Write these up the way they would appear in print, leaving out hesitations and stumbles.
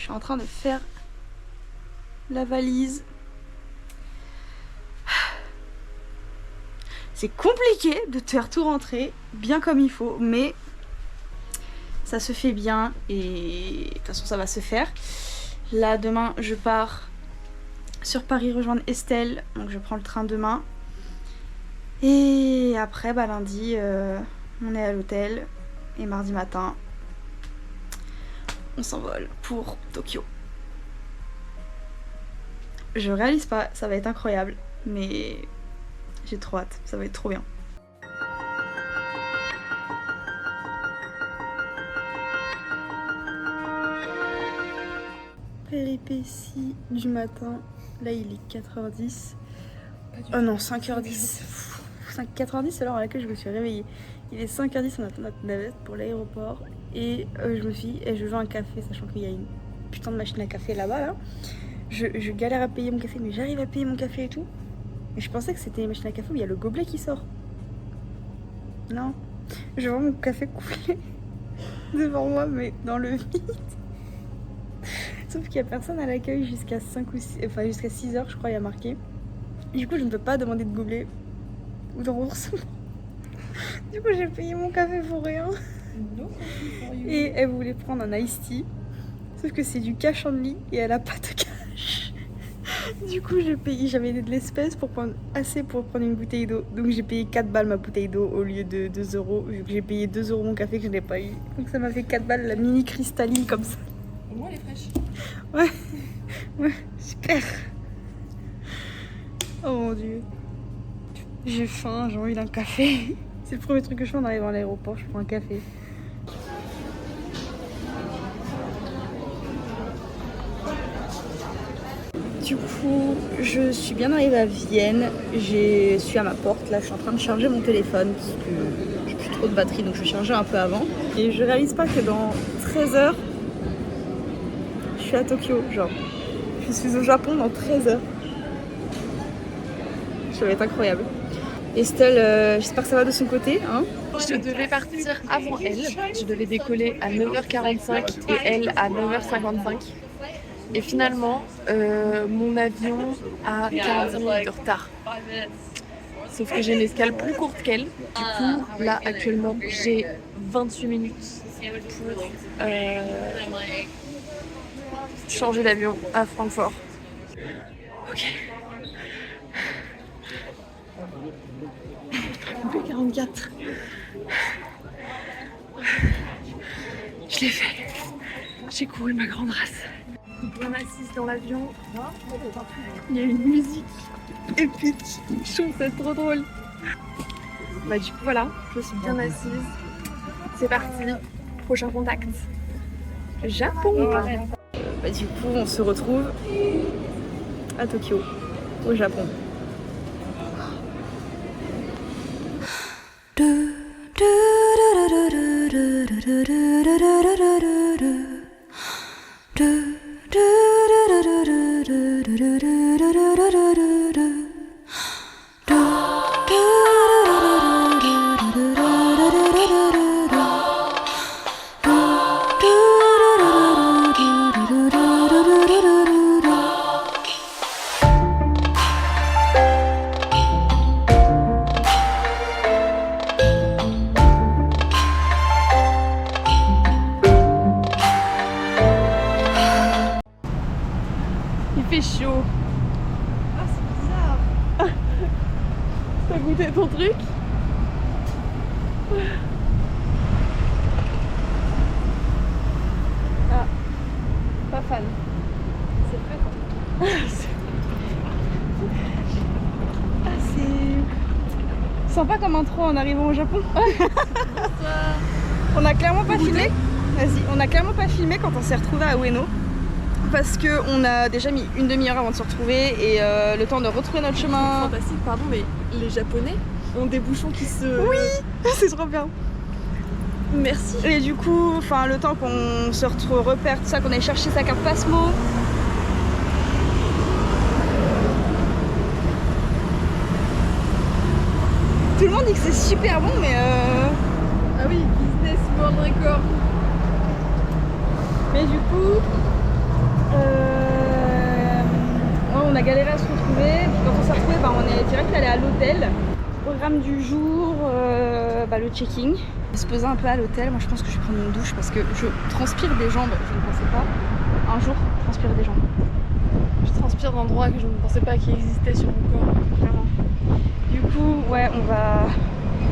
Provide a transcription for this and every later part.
suis en train de faire la valise. C'est compliqué de te faire tout rentrer bien comme il faut, mais ça se fait bien et de toute façon ça va se faire. Là demain je pars sur Paris rejoindre Estelle, donc je prends le train demain. Et après bah, lundi on est à l'hôtel et mardi matin on s'envole pour Tokyo. Je réalise pas, ça va être incroyable, mais j'ai trop hâte, ça va être trop bien. Péripéties du matin, là il est 4h10. Oh non, 5h10. 4h10 c'est l'heure à laquelle je me suis réveillée. Il est 5h10, on attend notre navette pour l'aéroport. Et je me suis dit, je veux un café, sachant qu'il y a une putain de machine à café là-bas là. Je galère à payer mon café, mais j'arrive à payer mon café et tout. Et je pensais que c'était une machine à café où il y a le gobelet qui sort. Non, je vois mon café coulé devant moi, mais dans le vide. Sauf qu'il n'y a personne à l'accueil jusqu'à 5 ou 6, enfin jusqu'à 6h, je crois, il y a marqué. Du coup, je ne peux pas demander de gobelet ou de remboursement. Du coup, j'ai payé mon café pour rien. Et elle voulait prendre un iced tea. Sauf que c'est du cash only et elle a pas de cash. Du coup, j'ai payé, j'avais de l'espèce pour prendre assez pour prendre une bouteille d'eau. Donc j'ai payé 4 balles ma bouteille d'eau au lieu de 2 €. Vu que j'ai payé 2 € mon café que je n'ai pas eu. Donc ça m'a fait 4 balles la mini cristalline comme ça. Au moins elle est fraîche. Ouais, ouais, super. Oh mon dieu. J'ai faim, j'ai envie d'un café. C'est le premier truc que je fais en arrivant à l'aéroport, je prends un café. Du coup, je suis bien arrivée à Vienne. Je suis à ma porte, là je suis en train de charger mon téléphone parce que j'ai plus trop de batterie donc je vais charger un peu avant. Et je réalise pas que dans 13 heures, je suis à Tokyo, genre. Je suis au Japon dans 13 heures. Ça va être incroyable. Estelle, j'espère que ça va de son côté, hein. Je devais partir avant elle. Je devais décoller à 9h45 et elle à 9h55. Et finalement, mon avion a 45 minutes de retard. Sauf que j'ai une escale plus courte qu'elle. Du coup, là, actuellement, j'ai 28 minutes pour changer d'avion à Francfort. Ok. B44. Je l'ai fait. J'ai couru ma grande race. Bien assise dans l'avion. Il y a une musique épique. Je trouve ça trop drôle. Bah du coup voilà, je suis bien assise. C'est parti. Prochain contact. Japon. Bah, du coup, on se retrouve à Tokyo, au Japon. Il fait chaud. Ah, c'est bizarre. T'as goûté ton truc? Ah, pas fan. C'est frais quoi. Ah, c'est sympa comme intro en arrivant au Japon. On a clairement pas filmé. Vas-y, on a clairement pas filmé quand on s'est retrouvé à Ueno. Parce qu'on a déjà mis une demi-heure avant de se retrouver et le temps de retrouver notre chemin. Fantastique, pardon, mais les Japonais ont des bouchons qui se... Oui, c'est trop bien. Merci. Et du coup, enfin le temps qu'on se repère, tout ça, qu'on aille chercher sa carte Pasmo. Tout le monde dit que c'est super bon, mais Ah oui, Business World Record. mais du coup, On a galéré à se retrouver. Puis quand on s'est retrouvés, on est direct allé à l'hôtel. Programme du jour, le checking. On se poser un peu à l'hôtel. Moi je pense que je vais prendre une douche parce que je transpire des jambes. Je ne pensais pas un jour transpirer des jambes. Je transpire d'endroits que je ne pensais pas qu'il existait sur mon corps. Vraiment. Du coup, ouais,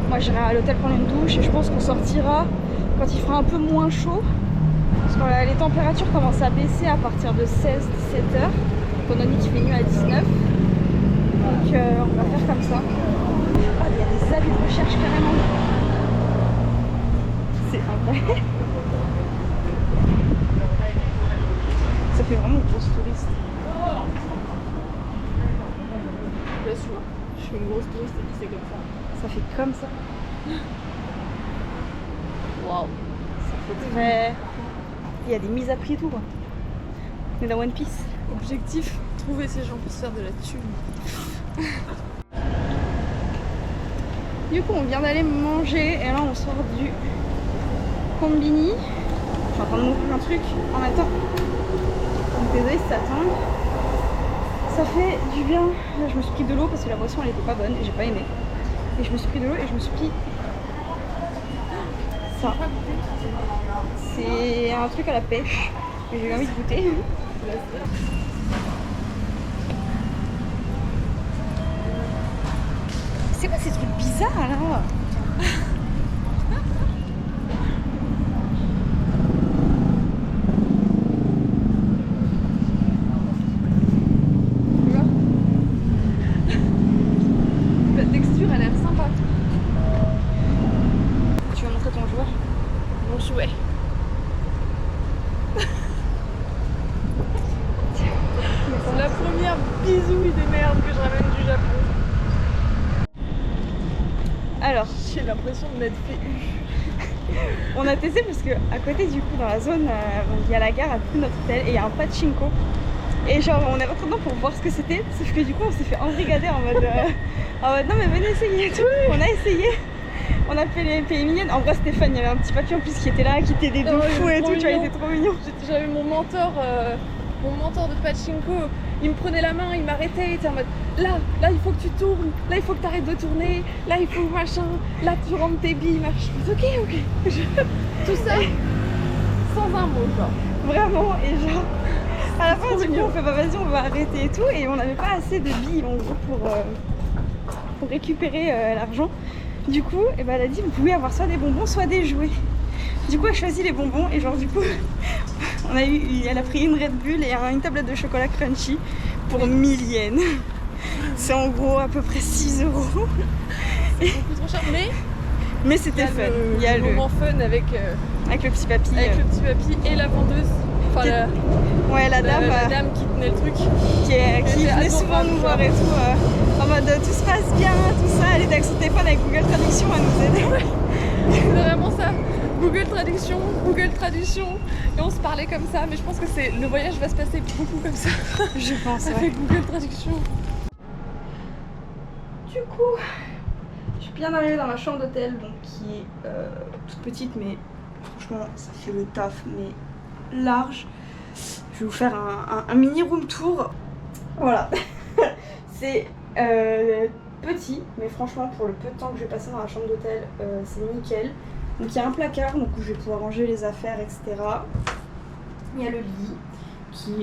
moi j'irai à l'hôtel prendre une douche et je pense qu'on sortira quand il fera un peu moins chaud. Parce que les températures commencent à baisser à partir de 16-17 heures. On a dit qu'il fait nuit à 19. Donc on va faire comme ça. Ah, il y a des avis de recherche carrément. C'est incroyable. Ça fait vraiment une grosse touriste. Bien sûr, je suis une grosse touriste et c'est comme ça. Ça fait comme ça. Waouh. Ça fait très... Il y a des mises à prix et tout quoi. On est dans One Piece. Objectif, trouver ces gens pour se faire de la thune. Du coup on vient d'aller manger et là on sort du combini. Je suis en train de m'ouvrir un truc en même temps. Donc désolée si ça tangue. Ça fait du bien. Là, je me suis pris de l'eau parce que la boisson elle était pas bonne et j'ai pas aimé. Et je me suis pris de l'eau et je me suis pris ça. C'est un truc à la pêche que j'ai eu envie de goûter. C'est quoi ces trucs bizarres là? La texture a l'air sympa. Tu vas montrer ton joueur? Mon jouet. C'est la première bisouille de merde que je ramène du Japon. Alors, J'ai l'impression de m'être fait on a testé parce que à côté du coup dans la zone, il y a la gare à côté de notre hôtel et il y a un pachinko. Et genre on est rentré dedans pour voir ce que c'était, sauf que du coup on s'est fait embrigader en mode non mais venez essayer et tout. On a essayé, on a fait les pays mignonnes. En vrai Stéphane, il y avait un petit papy en plus qui était là, qui t'aidait de fou et tout, tu vois, il était trop mignon. J'avais mon mentor de pachinko, il me prenait la main, il m'arrêtait, il était en mode là il faut que tu tournes, là il faut que tu arrêtes de tourner, là il faut machin, là tu rentres tes billes, machin. Ok. Tout ça sans un mot quoi. Vraiment, et genre à la fin du coup on fait vas-y on va arrêter et tout, et on n'avait pas assez de billes en gros pour récupérer l'argent. Du coup elle a dit vous pouvez avoir soit des bonbons soit des jouets. Du coup elle a choisi les bonbons et genre du coup elle a pris une Red Bull et une tablette de chocolat crunchy pour 1000 yens. C'est en gros à peu près 6 euros. C'est beaucoup trop cher, mais c'était fun. Il y a le moment fun avec le petit papy. Avec le petit papy et la vendeuse. Enfin, la dame qui tenait le truc. Qui venait souvent nous voir et tout. En mode tout se passe bien, tout ça. Elle était avec son téléphone avec Google Traduction à nous aider. C'est vraiment ça. Google Traduction. Et on se parlait comme ça. Mais je pense que le voyage va se passer beaucoup comme ça. Je pense, ouais. Avec Google Traduction. Du coup, je suis bien arrivée dans ma chambre d'hôtel, donc qui est toute petite, mais franchement, ça fait le taf, mais large. Je vais vous faire un mini room tour. Voilà. C'est petit, mais franchement, pour le peu de temps que je vais passer dans la chambre d'hôtel, c'est nickel. Donc il y a un placard donc, où je vais pouvoir ranger les affaires, etc. Il y a le lit qui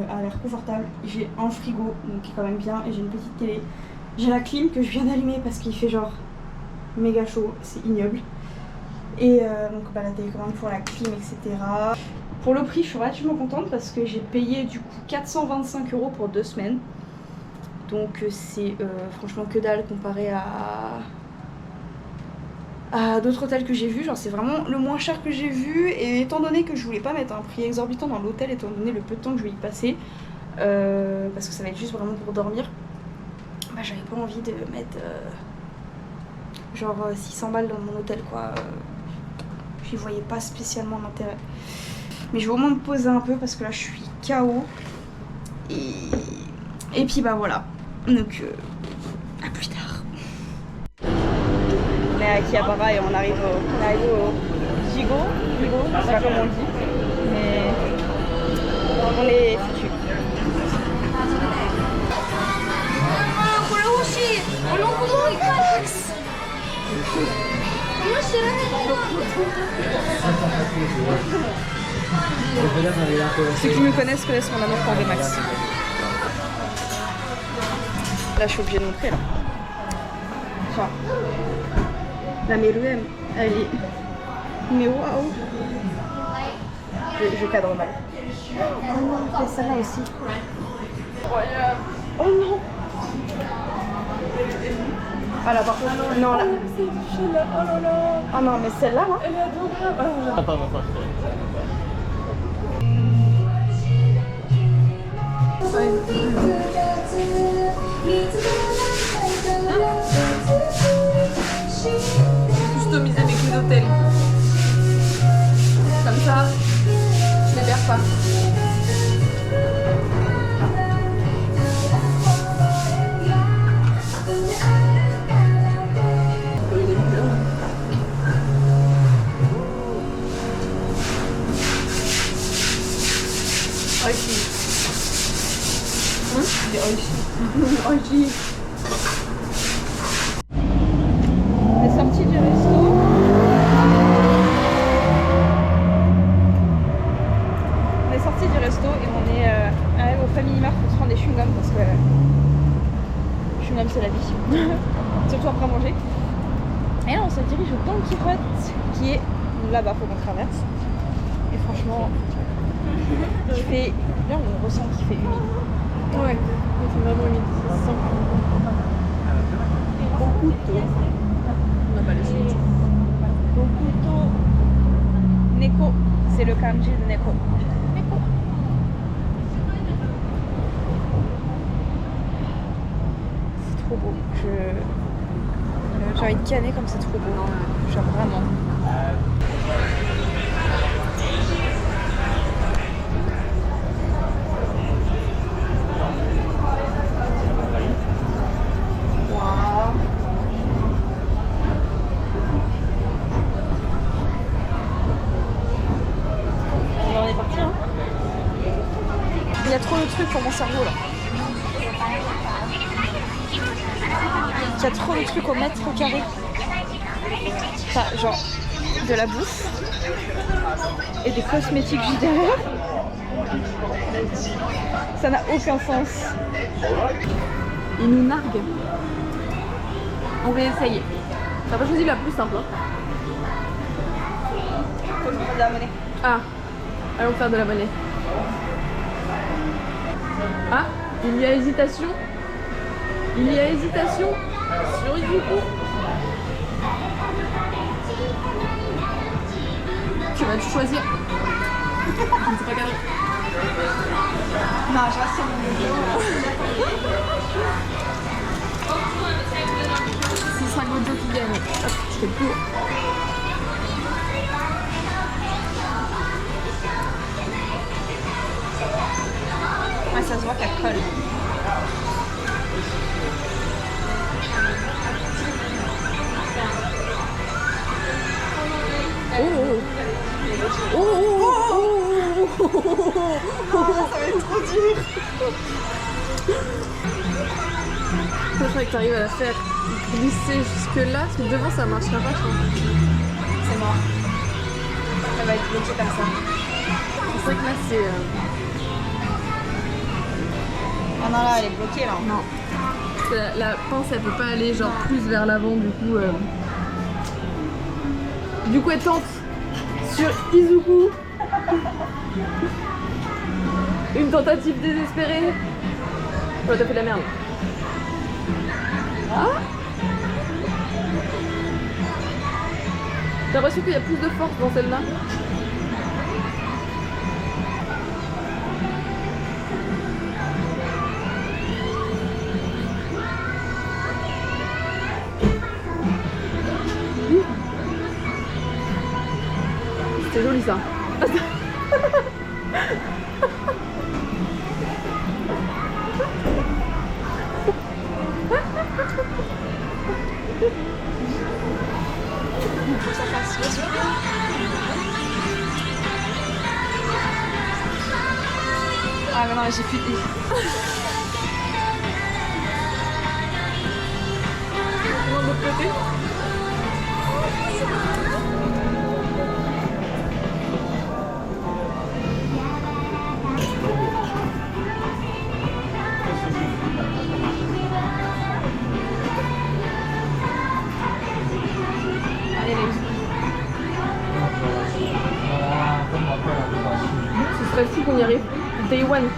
a l'air confortable. J'ai un frigo, donc qui est quand même bien, et j'ai une petite télé. J'ai la clim que je viens d'allumer parce qu'il fait genre méga chaud, c'est ignoble. Et donc la télécommande pour la clim, etc. Pour le prix, je suis relativement contente parce que j'ai payé du coup 425 € pour 2 semaines. Donc c'est franchement que dalle comparé à d'autres hôtels que j'ai vus. Genre c'est vraiment le moins cher que j'ai vu. Et étant donné que je voulais pas mettre un prix exorbitant dans l'hôtel, étant donné le peu de temps que je vais y passer, parce que ça va être juste vraiment pour dormir, bah j'avais pas envie de mettre genre 600 balles dans mon hôtel quoi. J'y voyais pas spécialement l'intérêt. Mais je vais au moins me poser un peu parce que là je suis KO. Et puis bah voilà. Donc à plus tard. On est à Akihabara et on arrive au Jigo, je sais pas comment on dit. Mais On est foutus. Ceux qui me connaissent mon amour pour Max. Là, je suis obligée de montrer là. Enfin, la Meruem, elle est. Mais waouh! Je cadre mal. Oh non, c'est celle-là aussi. Incroyable! Oh non! Ah là, par contre, non là. Oh là là! Ah non, mais celle-là, là? Elle est adorable! Attends. Customiser mes clés d'hôtel. Comme ça, je les perds pas. Oishi. C'est oishi. Oishi. On est sorti du resto. On est sorti du resto et on est arrivé au Family Mart pour se prendre des chewing-gums parce que chewing-gum c'est la vie. Surtout après manger. Et là on se dirige au Don Quijote qui est là-bas, faut qu'on traverse. Et franchement, il fait. Là on ressent qu'il fait humide. Ouais, c'est vraiment humide. Bokuto. On n'a pas les suites. Bokuto. Neko. C'est le kanji de Neko. Neko. C'est trop beau. J'ai envie de canner comme c'est trop beau. Genre vraiment. Il y a trop de trucs pour mon cerveau là. Il y a trop de trucs au mètre carré. Enfin, genre de la bouffe et des cosmétiques juste derrière. Ça n'a aucun sens. Il nous nargue. On va essayer. T'as pas choisi la plus simple. Hein. Faut que je fasse de la monnaie. Ah, allons faire de la monnaie. Ah, il y a hésitation. Il y a hésitation sur Izuku. Tu vas te choisir. Je ne sais pas cadrer. Non, je reste sur mon vidéo. Ce sera Gojo qui gagne. Hop, je fais le tour. Ouais, ça se voit qu'elle colle. Ça va être trop dur. Je crois que tu arrives à la faire glisser jusque là, parce que devant ça marchera pas, je crois. C'est mort. Ça va être bloqué comme ça. C'est vrai que là c'est... Ah non, là elle est bloquée là. Non. La pince elle peut pas aller genre plus vers l'avant, du coup... Du coup elle tente sur Izuku. Une tentative désespérée. Oh, t'as fait de la merde. Ah, j'ai l'impression qu'il y a plus de force dans celle-là. C'est joli ça. Ah mais non, j'ai plus de... De l'autre côté. Allez, allez. Ce serait fou qu'on y arrive. Day one.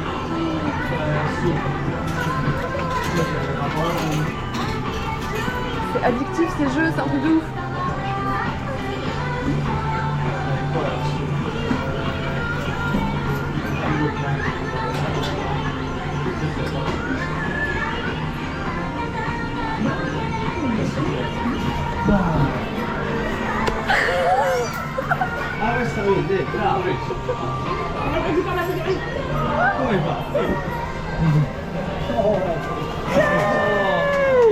C'est addictif ces jeux, c'est un truc de ouf.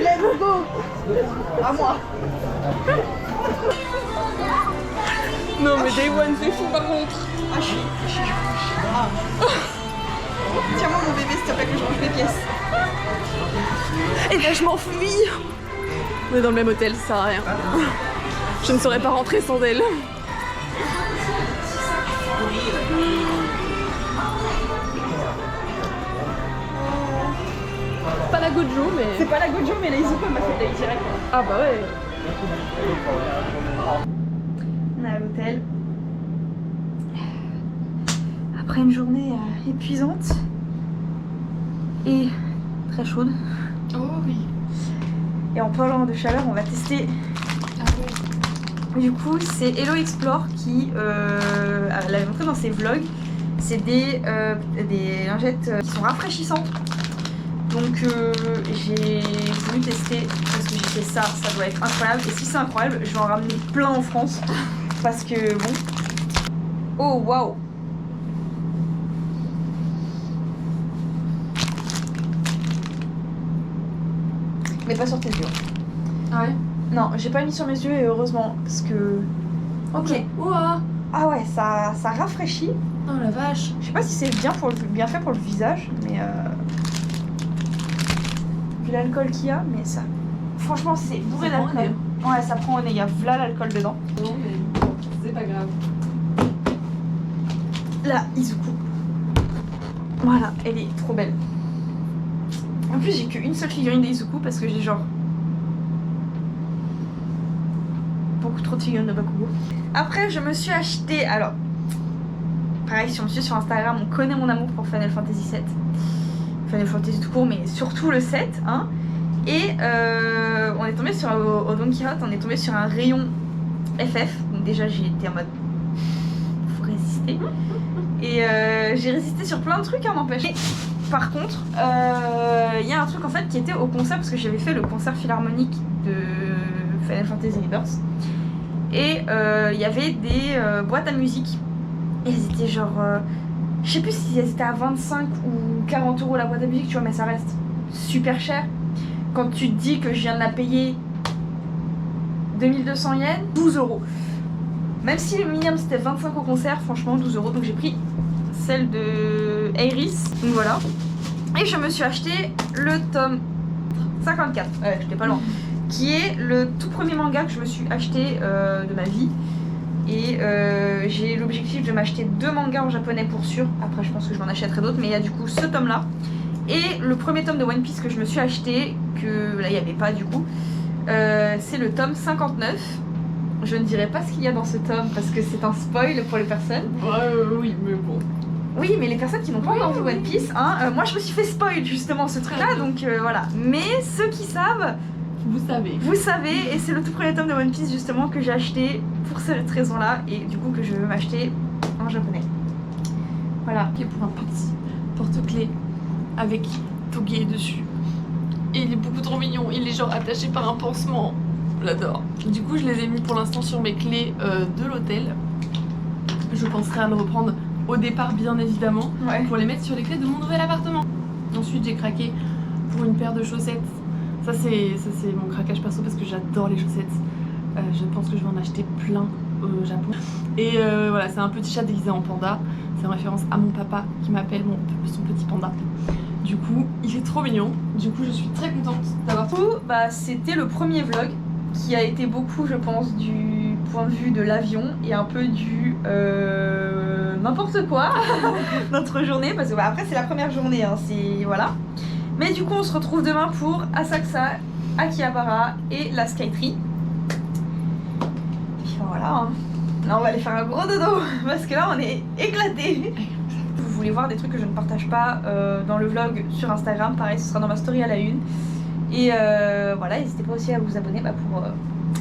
Let's go. À moi. Non mais Day one c'est fou par contre. Ah, je suis ah. Tiens-moi mon bébé s'il te plaît que je mange mes pièces. Et là je m'enfuis. On est dans le même hôtel, ça sert à rien. Je ne saurais pas rentrer sans elle. Pas la Gojo mais... C'est pas la Gojo mais la Izuku m'a fait d'aller direct. Ah bah ouais. On est à l'hôtel. Après une journée épuisante et très chaude. Oh oui. Et en parlant de chaleur, on va tester. Ah ouais. Du coup, c'est Hello Explore qui l'avait montré dans ses vlogs. C'est des lingettes qui sont rafraîchissantes. Donc j'ai voulu tester parce que j'ai fait ça doit être incroyable. Et si c'est incroyable, je vais en ramener plein en France. Parce que bon. Oh waouh! Mais pas sur tes yeux. Ah ouais. Non, j'ai pas mis sur mes yeux et heureusement parce que. Ok. Ouah. Ah ouais, ça rafraîchit. Oh la vache. Je sais pas si c'est bien fait pour le visage, mais vu l'alcool qu'il y a, mais ça. Franchement, c'est bourré Ça prend au d'alcool. Ouais, ça prend au nez. Il y a v'là l'alcool dedans. Non mais c'est pas grave. La Izuku. Voilà, elle est trop belle. En plus, j'ai qu'une seule figurine d'Izuku parce que j'ai genre beaucoup trop de figurines de Bakugo. Après, je me suis acheté. Alors, pareil, si on me suit sur Instagram, on connaît mon amour pour Final Fantasy VII. Final Fantasy tout court, mais surtout le 7. Hein. Et on est tombé sur au Don Quichotte, on est tombé sur un rayon FF. Donc déjà, j'ai été en mode faut résister. Et j'ai résisté sur plein de trucs, hein, n'empêche. Par contre, il y a un truc en fait qui était au concert parce que j'avais fait le concert philharmonique de Final Fantasy Rebirth. Et il y avait des boîtes à musique. Et elles étaient genre. Je sais plus si elles étaient à 25 ou 40 € la boîte à musique, tu vois, mais ça reste super cher. Quand tu te dis que je viens de la payer 2200 yens, 12 €. Même si le minimum c'était 25 au concert, franchement 12 €. Donc j'ai pris celle de Iris. Donc voilà. Et je me suis acheté le tome 54. Ouais, j'étais pas loin. Qui est le tout premier manga que je me suis acheté de ma vie. Et j'ai l'objectif de m'acheter 2 mangas en japonais pour sûr. Après, je pense que je m'en achèterai d'autres. Mais il y a du coup ce tome là. Et le premier tome de One Piece que je me suis acheté, que là il n'y avait pas du coup, c'est le tome 59. Je ne dirai pas ce qu'il y a dans ce tome parce que c'est un spoil pour les personnes. Oui, mais bon. Oui, mais les personnes qui n'ont pas encore vu One Piece, hein, moi je me suis fait spoil justement ce truc là, donc voilà. Mais ceux qui savent, vous savez, et c'est le tout premier tome de One Piece justement que j'ai acheté pour cette raison là, et du coup que je veux m'acheter en japonais. Voilà. Qui est pour un petit porte-clés avec Toge dessus. Et il est beaucoup trop mignon, il est genre attaché par un pansement. Je l'adore. Du coup, je les ai mis pour l'instant sur mes clés de l'hôtel. Je penserai à le reprendre au départ, bien évidemment, Ouais. pour les mettre sur les clés de mon nouvel appartement. Ensuite, j'ai craqué pour une paire de chaussettes. Ça c'est mon craquage perso parce que j'adore les chaussettes. Je pense que je vais en acheter plein au Japon. Et voilà, c'est un petit chat déguisé en panda. C'est en référence à mon papa qui m'appelle son petit panda. Du coup, il est trop mignon. Du coup, je suis très contente d'avoir tout. Bah, c'était le premier vlog qui a été beaucoup, je pense, du point de vue de l'avion et un peu du n'importe quoi notre journée, parce que bah, après c'est la première journée, hein, c'est voilà. Mais du coup, on se retrouve demain pour Asakusa, Akihabara et la Skytree. Et puis voilà. Hein. Là, on va aller faire un gros dodo parce que là, on est éclatés. Vous voulez voir des trucs que je ne partage pas dans le vlog sur Instagram, pareil, ce sera dans ma story à la une. Et voilà, n'hésitez pas aussi à vous abonner pour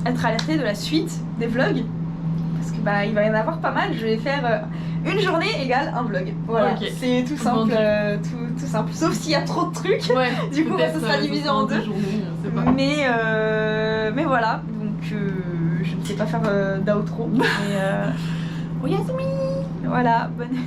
être alerté de la suite des vlogs. Parce que bah, il va y en avoir pas mal, je vais faire une journée égale un vlog. Voilà, okay. C'est tout simple, tout simple. Sauf s'il y a trop de trucs, ouais, du coup ça sera divisé en deux. Journées, mais voilà, donc je ne sais pas faire d'outro. Mais Oyasumi. Voilà, bonne